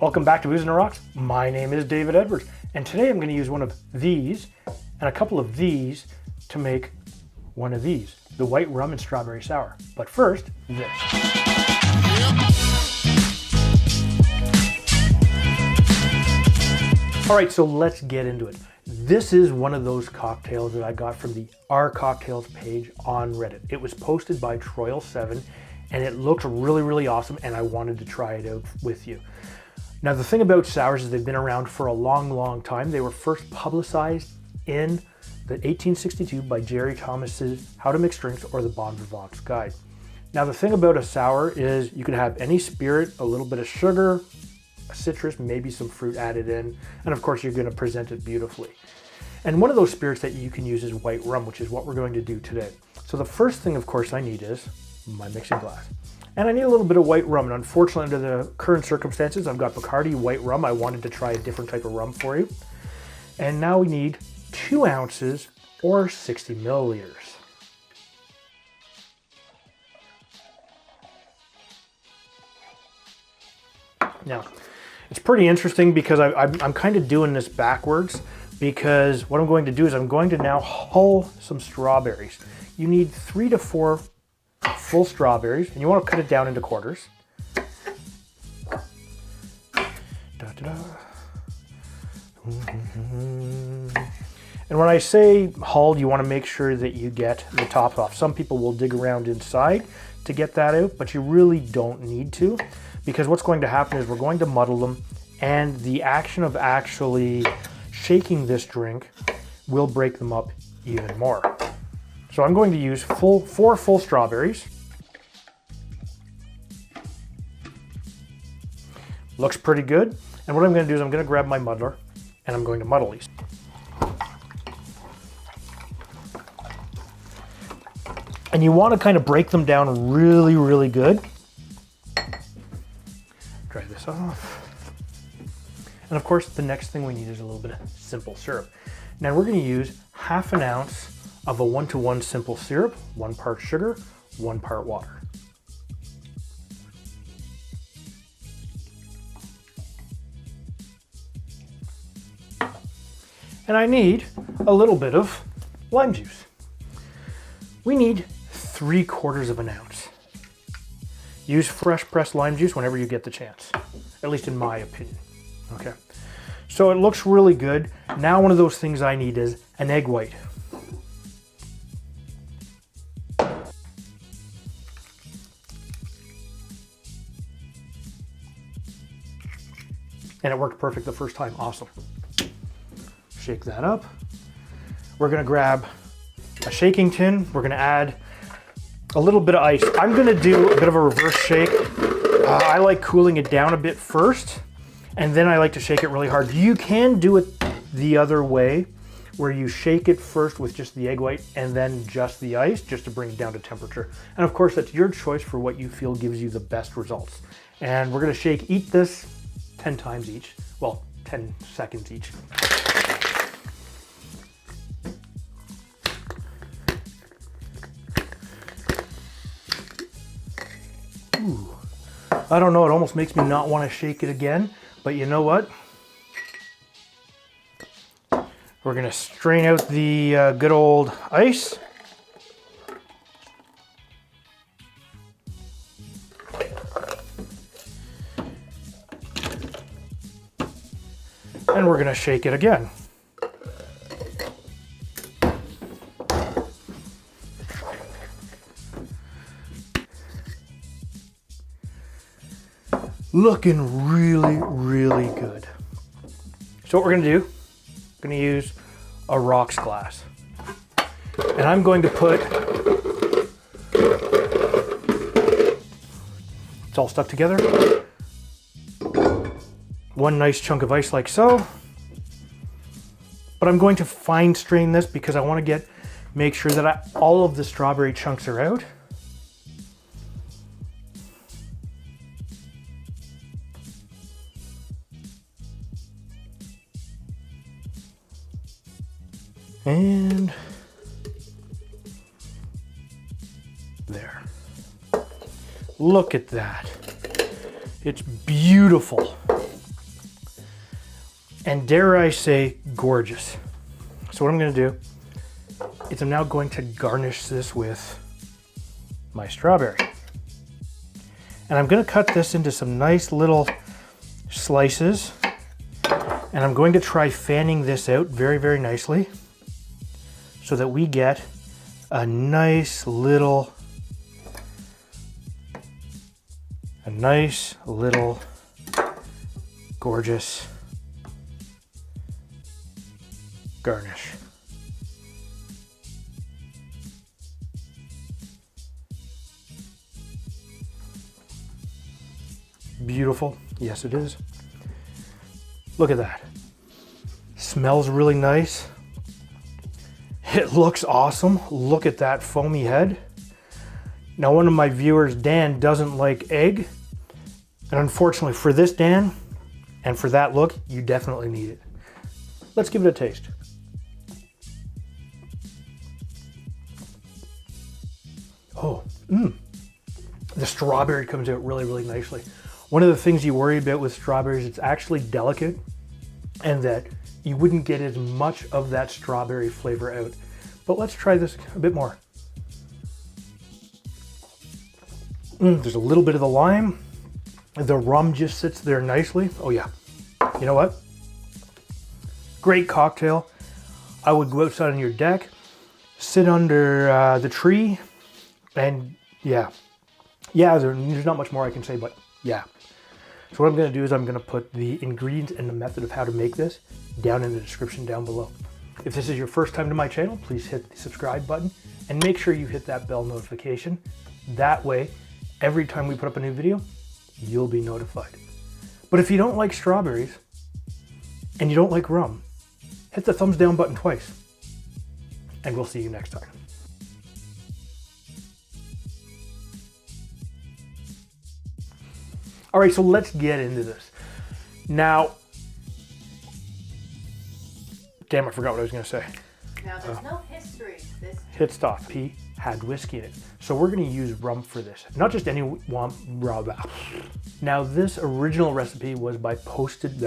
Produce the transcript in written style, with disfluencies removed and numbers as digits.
Welcome back to Booze and Rocks. My name is David Edwards, and today I'm going to use one of these and a couple of these to make one of these, the white rum and strawberry sour. But first, this. All right, so let's get into it. This is one of those cocktails that I got from the Our Cocktails page on Reddit. It was posted by Troil7, and it looked really, really awesome, and I wanted to try it out with you. Now, the thing about sours is they've been around for a long, long time. They were first publicized in the 1862 by Jerry Thomas's How to Mix Drinks or the Bon Vivant's Guide. Now, the thing about a sour is you can have any spirit, a little bit of sugar, a citrus, maybe some fruit added in, and of course you're going to present it beautifully. And one of those spirits that you can use is white rum, which is what we're going to do today. So the first thing, of course, I need is my mixing glass. And I need a little bit of white rum, and unfortunately under the current circumstances, I've got Bacardi white rum. I wanted to try a different type of rum for you. And now we need 2 ounces or 60 milliliters. Now, it's pretty interesting because I'm kind of doing this backwards, because what I'm going to do is I'm going to now hull some strawberries. You need 3 to 4 full strawberries, and you want to cut it down into quarters. And when I say hulled, you want to make sure that you get the top off. Some people will dig around inside to get that out, but you really don't need to, because what's going to happen is we're going to muddle them, and the action of actually shaking this drink will break them up even more. So I'm going to use 4 full strawberries. Looks pretty good. And what I'm going to do is I'm going to grab my muddler and I'm going to muddle these. And you want to kind of break them down really, really good. Dry this off. And of course, the next thing we need is a little bit of simple syrup. Now we're going to use half an ounce of a 1-to-1 simple syrup, 1 part sugar, 1 part water. And I need a little bit of lime juice. We need 3/4 of an ounce. Use fresh pressed lime juice whenever you get the chance, at least in my opinion. Okay, so it looks really good. Now one of those things I need is an egg white. And it worked perfect the first time, awesome. Shake that up. We're gonna grab a shaking tin. We're gonna add a little bit of ice. I'm gonna do a bit of a reverse shake. I like cooling it down a bit first, and then I like to shake it really hard. You can do it the other way, where you shake it first with just the egg white and then just the ice, just to bring it down to temperature. And of course, that's your choice for what you feel gives you the best results. And we're gonna eat this 10 times each. Well, 10 seconds each. Ooh. I don't know, it almost makes me not want to shake it again, but you know what? We're gonna strain out the good old ice. And we're gonna shake it again. Looking really, really good. So what we're gonna do, we're gonna use a rocks glass. And I'm going to put, it's all stuck together, 1 nice chunk of ice like so. But I'm going to fine strain this because I want to make sure that all of the strawberry chunks are out. And there. Look at that. It's beautiful. and dare I say, gorgeous. So what I'm gonna do is I'm now going to garnish this with my strawberry. And I'm gonna cut this into some nice little slices. And I'm going to try fanning this out very, very nicely so that we get a nice little gorgeous garnish. Beautiful. Yes, it is. Look at that. Smells really nice. It looks awesome. Look at that foamy head. Now, one of my viewers, Dan, doesn't like egg. And unfortunately for this, Dan, and for that look, you definitely need it. Let's give it a taste. Oh, the strawberry comes out really, really nicely. One of the things you worry about with strawberries, it's actually delicate and that you wouldn't get as much of that strawberry flavor out. But let's try this a bit more. There's a little bit of the lime. The rum just sits there nicely. Oh yeah, you know what? Great cocktail. I would go outside on your deck, sit under the tree, and yeah, there's not much more I can say, but yeah. So what I'm gonna do is I'm gonna put the ingredients and the method of how to make this down in the description down below. If this is your first time to my channel, please hit the subscribe button and make sure you hit that bell notification. That way, every time we put up a new video, you'll be notified. But if you don't like strawberries and you don't like rum, hit the thumbs down button twice. And we'll see you next time. All right, so let's get into this. Now, damn, I forgot what I was gonna say. Now, there's no history to this. Hit stop. P had whiskey in it. So we're gonna use rum for this. Not just any rum. Now, this original recipe was by Posted